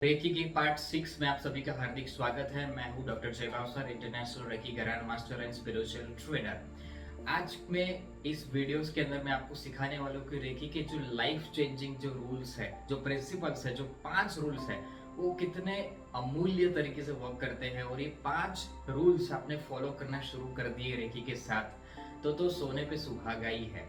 Recce के part 6 में आप सभी का हार्दिक स्वागत है। मैं हूं doctor Jaipal sir, international reiki grand master and spiritual trainer. आज मैं इस वीडियोस के अंदर मैं आपको सिखाने वाला हूं कि रेकी के जो लाइफ चेंजिंग जो रूल्स है, जो प्रिंसिपल्स है, जो 5 रूल्स है, वो कितने अमूल्य तरीके से वर्क करते हैं। और ये 5 रूल्स आपने फॉलो करना शुरू कर दिए रेकी के साथ तो सोने पे सुहागा ही है।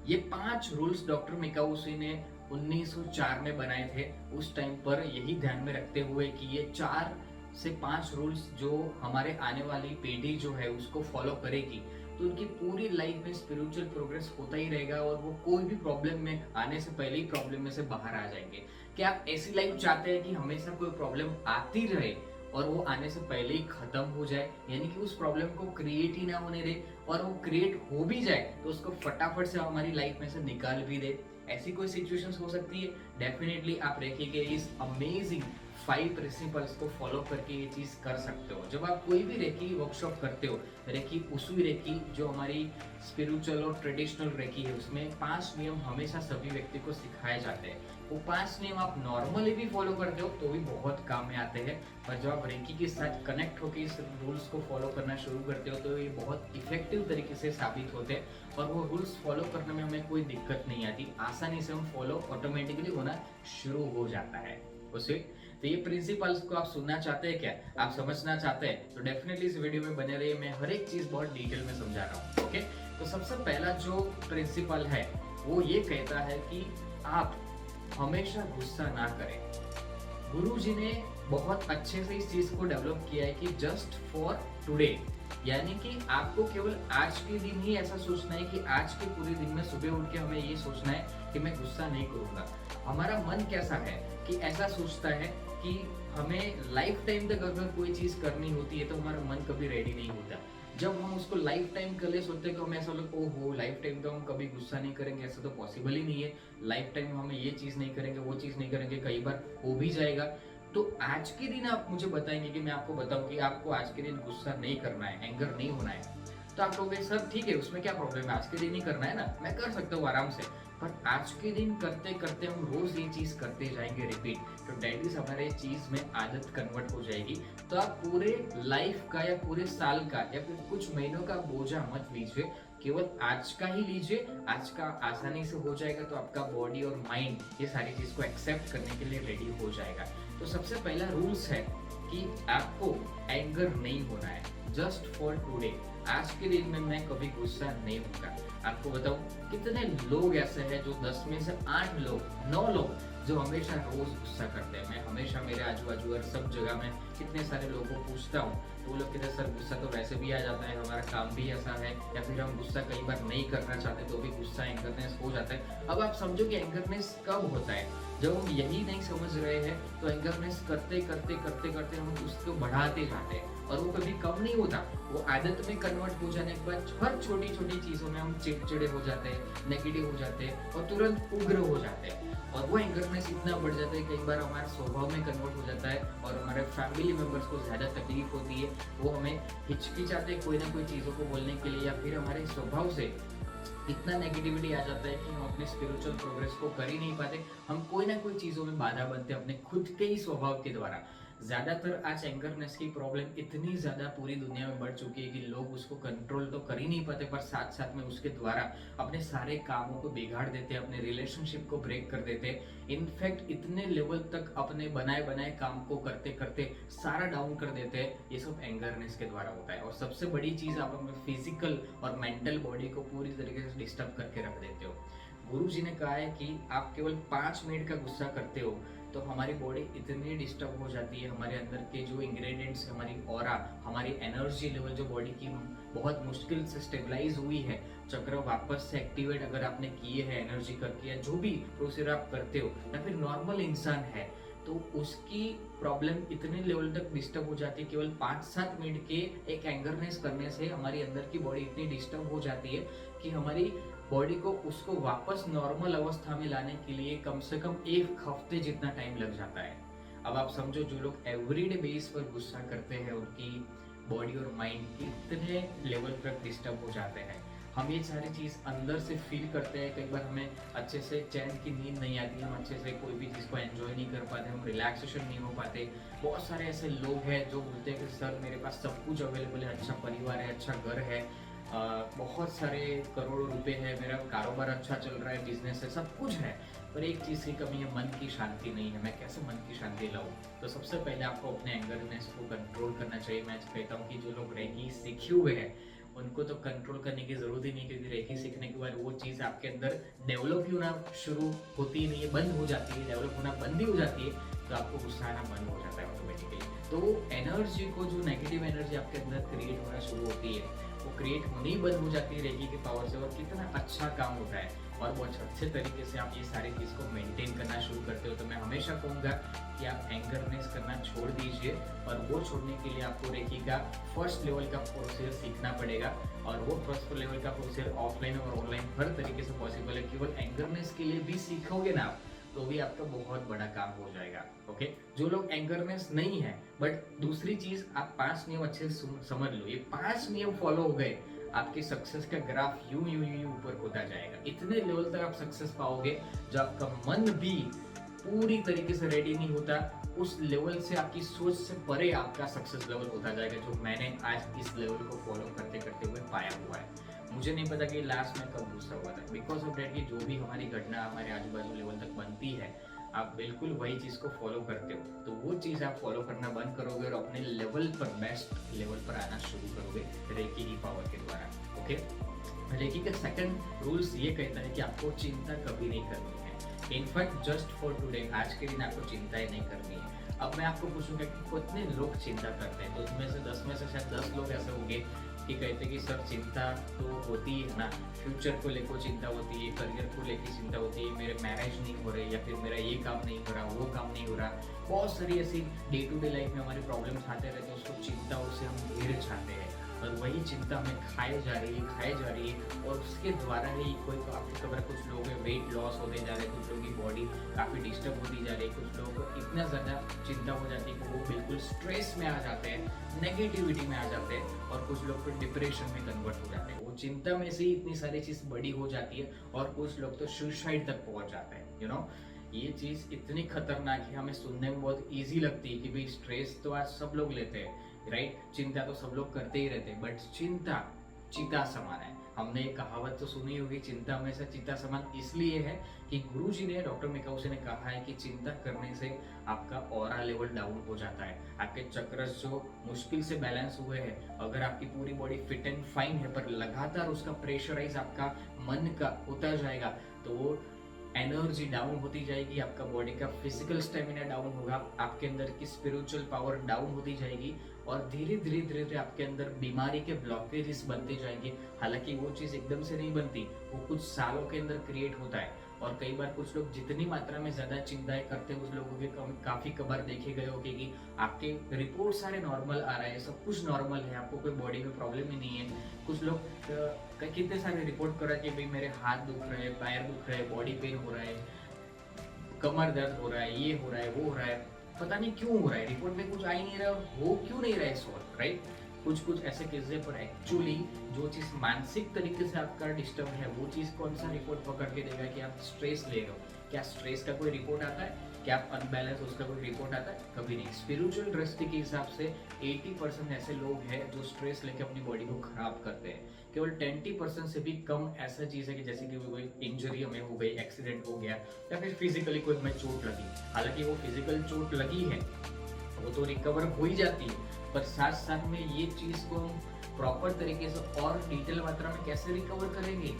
ये 5 रूल्स डॉक्टर मिकाउसी ने 1904 में बनाए थे। उस टाइम पर यही ध्यान में रखते हुए कि ये 4 से 5 रूल्स जो हमारे आने वाली पीढ़ी जो है उसको फॉलो करेगी तो उनकी पूरी लाइफ में स्पिरिचुअल प्रोग्रेस होता ही रहेगा और वो कोई भी प्रॉब्लम में आने से पहले ही प्रॉब्लम में से बाहर आ जाएंगे। क्या आप ऐसी लाइफ चाहते हैं कि हमेशा कोई प्रॉब्लम आती रहे और वो आने से पहले ही खत्म हो जाए, यानी कि उस प्रॉब्लम को क्रिएट ही ना होने दे, और वो क्रिएट हो भी जाए तो उसको फटाफट से हमारी लाइफ में से निकाल भी दे? ऐसी कोई सिचुएशंस हो सकती है? डेफिनेटली आप रेकी के इस अमेजिंग 5 प्रिंसिपल्स को फॉलो करके ये चीज कर सकते हो। जब आप कोई भी रेकी वर्कशॉप करते हो, रेकी उसूई रेकी जो हमारी स्पिरिचुअल और ट्रेडिशनल रेकी है, उसमें 5 नियम हमेशा सभी व्यक्ति को सिखाए जाते हैं। वो 5 नियम आप नॉर्मली भी फॉलो करते हो तो भी बहुत काम में आते हैं, पर जब आप रेकी के साथ कनेक्ट होकर इस रूल्स को फॉलो करना शुरू करते हो तो ये बहुत इफेक्टिव तरीके से साबित होते हैं और वो रूल्स फॉलो करने में हमें कोई दिक्कत नहीं आती। आसानी से हम फॉलो ऑटोमेटिकली होना शुरू हो जाता है उसे। तो ये प्रिंसिपल्स को आप सुनना चाहते हैं क्या, आप समझना चाहते हैं तो डेफिनेटली इस वीडियो में बने रहिए। मैं हर एक चीज बहुत डिटेल में समझा रहा हूँ। ओके, तो सबसे पहला जो प्रिंसिपल है वो ये कहता है कि आप हमेशा गुस्सा ना करें। गुरु जी ने बहुत अच्छे से इस चीज को डेवलप किया है कि जस्ट फॉर टुडे, यानी कि आपको केवल आज के दिन ही ऐसा सोचना है कि आज के पूरे दिन में सुबह उठ के हमें ये सोचना है कि मैं गुस्सा नहीं करूंगा। हमारा मन कैसा है कि ऐसा सोचता है कि हमें लाइफ टाइम तक अगर कोई चीज करनी होती है तो हमारा मन कभी रेडी नहीं होता। जब हम उसको लाइफ टाइम के लिए सोचते हैं तो हमें ऐसा लगता है ओहो लाइफ टाइम तो हम कभी गुस्सा नहीं करेंगे, ऐसा तो पॉसिबल ही नहीं है। लाइफ टाइम हमें ये चीज नहीं करेंगे, वो चीज नहीं करेंगे, कई बार हो भी जाएगा। तो आज के दिन आप मुझे बताएंगे कि मैं आपको बताऊं कि आपको आज के दिन गुस्सा नहीं करना है, एंगर नहीं होना है, तो आप कहोगे सर ठीक है उसमें क्या प्रॉब्लम है, आज के दिन ही करना है ना, मैं कर सकता हूँ आराम से। पर आज के दिन करते करते हम रोज ये चीज करते जाएंगे रिपीट, तो डेली हमारे चीज में आदत कन्वर्ट हो जाएगी। तो आप पूरे लाइफ का या पूरे साल का या फिर कुछ महीनों का बोझा मत लीजिए, केवल आज का ही लीजिए। आज का आसानी से हो जाएगा तो आपका बॉडी और माइंड ये सारी चीज को एक्सेप्ट करने के लिए रेडी हो जाएगा। तो सबसे पहला रूल्स है कि आपको एंगर नहीं होना है, जस्ट फॉर टुडे। आज के दिन में मैं कभी गुस्सा नहीं होगा। आपको बताऊं कितने लोग ऐसे हैं जो 10 में से 8 लोग 9 लोग जो हमेशा रोज गुस्सा करते हैं। मैं हमेशा मेरे आजू बाजू और सब जगह में कितने सारे लोगों को पूछता हूँ तो वो लोग कहते हैं सर गुस्सा तो वैसे भी आ जाता है, हमारा काम भी ऐसा है, या फिर हम गुस्सा कई बार नहीं करना चाहते तो भी गुस्सा एंगरनेस हो जाता है। अब आप समझो कि एंगरनेस कब होता है, जब हम यही नहीं समझ रहे हैं तो एंगरनेस करते करते करते करते हम उसको बढ़ाते जाते हैं और वो कभी कम नहीं होता। वो आदत में कन्वर्ट हो जाने के बाद हर छोटी छोटी चीजों में हम चिड़चिड़े हो जाते हैं, नेगेटिव हो जाते हैं और तुरंत उग्र हो जाते हैं। और वो एंगरनेस इतना बढ़ जाता है कई बार हमारे स्वभाव में कन्वर्ट हो जाता है और हमारे फैमिली मेंबर्स को ज्यादा तकलीफ होती है। वो हमें हिचकिचाते हैं कोई ना कोई चीजों को बोलने के लिए, या फिर हमारे स्वभाव से इतना नेगेटिविटी आ जाता है कि हम अपने स्पिरिचुअल प्रोग्रेस को कर ही नहीं पाते। हम कोई ना कोई चीजों में बाधा बनते हैं अपने खुद के ही स्वभाव के द्वारा। ज्यादातर आज एंगरनेस की प्रॉब्लम इतनी ज्यादा पूरी दुनिया में बढ़ चुकी है कि लोग उसको कंट्रोल तो कर ही नहीं पाते, पर साथ साथ में उसके द्वारा अपने सारे कामों को बिगाड़ देते हैं, अपने रिलेशनशिप को ब्रेक कर देते हैं। इनफैक्ट इतने लेवल तक अपने बनाए बनाए काम को करते करते सारा डाउन कर देते हैं। ये सब एंगरनेस के द्वारा होता है। और सबसे बड़ी चीज आप अपने फिजिकल और मेंटल बॉडी को पूरी तरीके से डिस्टर्ब करके रख देते हो। गुरु जी ने कहा है कि आप केवल 5 मिनट का गुस्सा करते हो तो हमारी बॉडी इतनी डिस्टर्ब हो जाती है, हमारे अंदर के जो इंग्रेडिएंट्स, हमारी ऑरा, हमारी एनर्जी लेवल जो बॉडी की बहुत मुश्किल से स्टेबलाइज हुई है, चक्र वापस से एक्टिवेट अगर आपने किए हैं एनर्जी करके, या जो भी प्रोसीजर आप करते हो, या फिर नॉर्मल इंसान है तो उसकी प्रॉब्लम इतने लेवल तक डिस्टर्ब हो जाती है। केवल 5-7 मिनट के एक एंगरनेस करने से हमारी अंदर की बॉडी इतनी डिस्टर्ब हो जाती है कि हमारी बॉडी को उसको वापस नॉर्मल अवस्था में लाने के लिए कम से कम 1 हफ्ते जितना टाइम लग जाता है। अब आप समझो जो लोग एवरीडे बेस पर गुस्सा करते हैं उनकी बॉडी और माइंड इतने लेवल पर डिस्टर्ब हो जाते हैं। हम ये सारी चीज़ अंदर से फील करते हैं। कई बार हमें अच्छे से चैन की नींद नहीं आती, हम अच्छे से कोई भी चीज़ को एंजॉय नहीं कर पाते, हम रिलैक्सेशन नहीं हो पाते। बहुत सारे ऐसे लोग हैं जो बोलते हैं कि सर मेरे पास सब कुछ अवेलेबल है, अच्छा परिवार है, अच्छा घर है, बहुत सारे करोड़ों रुपए है, मेरा कारोबार अच्छा चल रहा है, बिजनेस है, सब कुछ है, पर एक चीज़ की कमी है, मन की शांति नहीं है। मैं कैसे मन की शांति लाऊं? तो सबसे पहले आपको अपने एंगरनेस को कंट्रोल करना चाहिए। मैं कहता हूँ कि जो लोग रेकी सीखे हुए हैं उनको तो कंट्रोल करने की जरूरत ही नहीं, क्योंकि रेकी सीखने के बाद वो चीज़ आपके अंदर डेवलप ही होना शुरू होती ही नहीं है, बंद हो जाती है। डेवलप होना बंद ही हो जाती है तो आपको गुस्सा आना बंद हो जाता है ऑटोमेटिकली। तो एनर्जी को, जो नेगेटिव एनर्जी आपके अंदर क्रिएट होना शुरू होती है, वो क्रिएट होनी ही बंद हो जाती है रेकी की पावर से। और कितना अच्छा काम होता है और बहुत अच्छे तरीके से आप ये सारी चीज़ को मेंटेन करना शुरू करते हो। तो मैं हमेशा कहूँगा कि आप एंगरनेस करना छोड़ दीजिए, और वो छोड़ने के लिए आपको रेकी का फर्स्ट लेवल का प्रोसीजर सीखना पड़ेगा। और वो फर्स्ट लेवल का प्रोसीजर ऑफलाइन और ऑनलाइन हर तरीके से पॉसिबल है। केवल एंगरनेस के लिए भी सीखोगे ना आप तो भी आपका बहुत बड़ा काम हो जाएगा। ओके, जो लोग एंगरनेस नहीं है बट दूसरी चीज, आप 5 नियम अच्छे से समझ लो। ये 5 नियम फॉलो हो गए, आपके सक्सेस का ग्राफ यूं यूं यूं ऊपर होता जाएगा। इतने लेवल तक आप सक्सेस पाओगे जब आपका मन भी पूरी तरीके से रेडी नहीं होता, उस लेवल से आपकी सोच से परे आपका सक्सेस लेवल होता जाएगा, जो मैंने आज इस लेवल को फॉलो करते करते हुए पाया हुआ है। मुझे नहीं पता कि लास्ट में कब गुस्सा हुआ था, बिकॉज ऑफ डेट कि जो भी हमारी घटना हमारे आजू बाजू लेवल तक बनती है, आप बिल्कुल वही चीज़ को फॉलो करते हो, तो वो चीज़ आप फॉलो करना बंद करोगे और अपने लेवल पर, बेस्ट लेवल पर आना शुरू करोगे रेकी की पावर के द्वारा। ओके, रेकी का सेकंड रूल्स ये कहता है कि आपको चिंता कभी नहीं करनी है। इनफैक्ट जस्ट फॉर टुडे, आज के दिन आपको चिंता ही नहीं करनी है। अब मैं आपको पूछूंगा कि कितने लोग चिंता करते हैं, तो उसमें से 10 में से शायद 10 लोग ऐसे होंगे कि कहते हैं कि सर चिंता तो होती है ना, फ्यूचर को लेकर चिंता होती है, करियर को लेकर चिंता होती है, मेरे मैरिज नहीं हो रहे, या फिर मेरा ये काम नहीं हो रहा, वो काम नहीं हो रहा। बहुत सारी ऐसी डे टू डे लाइफ में हमारे प्रॉब्लम्स आते रहते हैं, उसको चिंताओं से हम घेर चाहते हैं, और वही चिंता हमें खाए जा रही है, और उसके द्वारा ही कोई, आपको खबर है, कुछ लोगों के वेट लॉस होते जा रहे हैं, कुछ लोगों की बॉडी काफ़ी डिस्टर्ब होती जा रही है, कुछ लोगों को इतना ज़्यादा चिंता हो जाती है कि वो बिल्कुल स्ट्रेस में आ जाते हैं, नेगेटिविटी में आ जाते हैं, और कुछ लोग फिर डिप्रेशन में कन्वर्ट हो जाते हैं। वो चिंता में से ही इतनी सारी चीज़ बड़ी हो जाती है, और कुछ लोग तो सुसाइड तक पहुंच जाते हैं। यू नो, ये चीज़ इतनी खतरनाक है, हमें सुनने में बहुत ईजी लगती है कि भाई स्ट्रेस तो आज सब लोग लेते हैं, राइट, चिंता तो सब लोग करते ही रहते हैं, बट चिंता चिता समान है। हमने एक कहावत तो सुनी होगी, चिंता हमेशा चिता समान इसलिए है कि गुरुजी ने, डॉक्टर मिकाउसी ने कहा है कि चिंता करने से आपका ऑरा लेवल डाउन हो जाता है, आपके चक्रस जो मुश्किल से बैलेंस हुए हैं, अगर आपकी पूरी बॉडी फिट एंड फाइन है पर लगातार उसका प्रेशराइज आपका मन का होता जाएगा, तो वो एनर्जी डाउन होती जाएगी, आपका बॉडी का फिजिकल स्टेमिना डाउन होगा, आपके अंदर की स्पिरिचुअल पावर डाउन होती जाएगी, और धीरे धीरे धीरे धीरे आपके अंदर बीमारी के ब्लॉकेजेस बनते जाएंगे। हालांकि वो चीज़ एकदम से नहीं बनती, वो कुछ सालों के अंदर क्रिएट होता है। और कई बार कुछ लोग जितनी मात्रा में ज़्यादा चिंताएं करते हैं, उस लोगों के काफ़ी कबार देखे गए होंगे कि आपके रिपोर्ट सारे नॉर्मल आ रहे हैं, सब कुछ नॉर्मल है, आपको कोई बॉडी में प्रॉब्लम ही नहीं है। कुछ लोग कितने सारे रिपोर्ट कर रहे हैं कि भाई मेरे हाथ दुख रहे हैं, पैर दुख रहे हैं, बॉडी पेन हो रहा है, कमर दर्द हो रहा है, ये हो रहा है, वो हो रहा है, पता नहीं क्यों हो रहा है, रिपोर्ट में कुछ आ ही नहीं रहा, हो क्यों नहीं रहा है सॉल्व, राइट। कुछ ऐसे केस है, पर एक्चुअली जो चीज़ मानसिक तरीके से आपका डिस्टर्ब है, वो चीज़ कौन सा रिपोर्ट पकड़ के देगा कि आप स्ट्रेस ले रहे हो? क्या स्ट्रेस का कोई रिपोर्ट आता है? क्या आप अनबैलेंस, उसका कोई रिपोर्ट आता है? कभी नहीं। स्पिरिचुअल दृष्टि के हिसाब से 80% ऐसे लोग हैं जो स्ट्रेस लेके अपनी बॉडी को खराब करते हैं। केवल 20% से भी कम ऐसा चीज़ है कि जैसे कि कोई इंजरी हमें हो गई, एक्सीडेंट हो गया, या फिर फिजिकली कोई हमें चोट लगी। हालांकि वो फिजिकल चोट लगी है, वो तो रिकवर हो ही जाती है, पर साथ साथ में ये चीज़ को हम प्रॉपर तरीके से और डिटेल मात्रा में कैसे रिकवर करेंगे,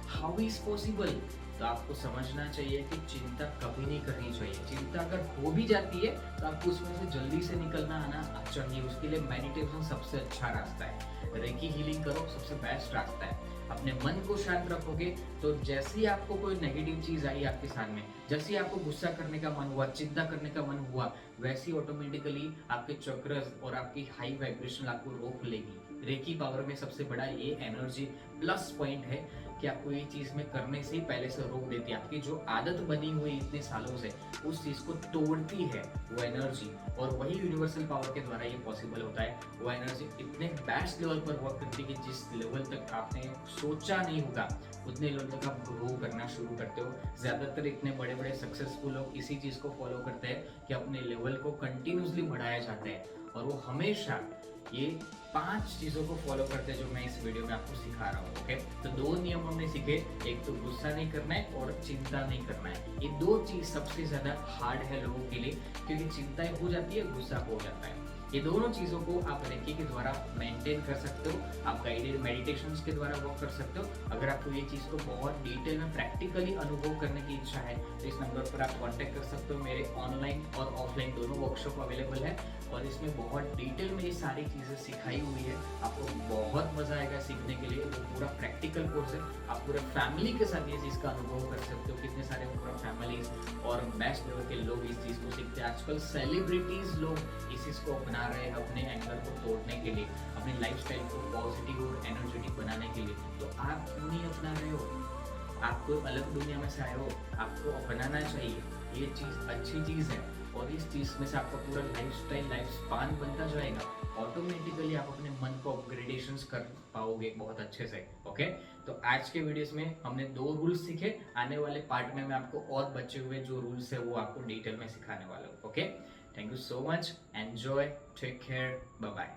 हाउ इज पॉसिबल? तो आपको समझना चाहिए कि चिंता कभी नहीं करनी चाहिए। चिंता अगर हो भी जाती है तो आपको उसमें से जल्दी से निकलना आना चाहिए। उसके लिए मेडिटेशन सबसे अच्छा रास्ता है, रेकी हीलिंग करो, सबसे बेस्ट रास्ता है। अपने मन को शांत रखोगे तो जैसे ही आपको कोई नेगेटिव चीज आई आपके सामने, जैसे ही आपको गुस्सा करने का मन हुआ, चिंता करने का मन हुआ, वैसे ही ऑटोमेटिकली आपके चक्रस और आपकी हाई वाइब्रेशन आपको रोक लेगी, रेकी पावर में सबसे बड़ा ये एनर्जी प्लस पॉइंट है कि आपको ये चीज में करने से ही पहले से रोक देती है। आपकी जो आदत बनी हुई इतने सालों से उस चीज को तोड़ती है वो एनर्जी, और वही यूनिवर्सल पावर के द्वारा ये पॉसिबल होता है। वो एनर्जी इतने बेस्ट लेवल पर वर्क करती है कि जिस लेवल तक आपने सोचा नहीं होगा उतने लेवल तक आप ग्रो करना शुरू करते हो। ज्यादातर इतने बड़े बड़े सक्सेसफुल लोग इसी चीज को फॉलो करते हैं कि अपने लेवल को कंटिन्यूसली बढ़ाया जाता है, और वो हमेशा ये 5 चीजों को फॉलो करते हैं जो मैं इस वीडियो में आपको सिखा रहा हूँ। ओके, तो 2 नियम हमने सीखे, एक तो गुस्सा नहीं करना है और चिंता नहीं करना है। ये 2 चीज सबसे ज्यादा हार्ड है लोगों के लिए, क्योंकि चिंता हो जाती है, गुस्सा हो जाता है। ये दोनों चीजों को आप रेकी के द्वारा मेंटेन कर सकते हो, आप गाइडेड मेडिटेशंस के द्वारा वर्क कर सकते हो। अगर आपको ये चीज को बहुत डिटेल में प्रैक्टिकली अनुभव करने की इच्छा है तो इस नंबर पर आप कांटेक्ट कर सकते हो। मेरे ऑनलाइन और ऑफलाइन दोनों वर्कशॉप अवेलेबल है, और इसमें बहुत डिटेल में ये सारी चीजें सिखाई हुई है। आपको बहुत मजा आएगा सीखने के लिए। वो पूरा प्रैक्टिकल कोर्स है, आप पूरे फैमिली के साथ ये चीज का अनुभव कर सकते हो। कितने सारे पूरा फैमिलीज और बेस्ट लेवल के लोग इस चीज को सीखते हैं। आजकल सेलिब्रिटीज लोग इस चीज को अपना रहे हैं अपने एंगर को तोड़ने के लिए, अपनी लाइफस्टाइल को पॉजिटिव और एनर्जेटिक बनाने के लिए। तो आप क्यों नहीं अपना रहे हो? आप कोई अलग दुनिया में से आए हो, आपको अपनाना चाहिए। ये चीज अच्छी चीज है, और इस चीज में से आपका पूरा लाइफस्टाइल लाइफ स्पान बनता जाएगा। ऑटोमेटिकली आप अपने मन को अपग्रेडेशंस कर पाओगे बहुत अच्छे से। ओके, तो आज के वीडियोस में हमने 2 रूल्स सीखे। आने वाले पार्ट में मैं आपको और बचे हुए जो रूल्स है वो आपको डिटेल में सिखाने वाला हूँ। Okay, thank you so much, enjoy, take care, bye bye.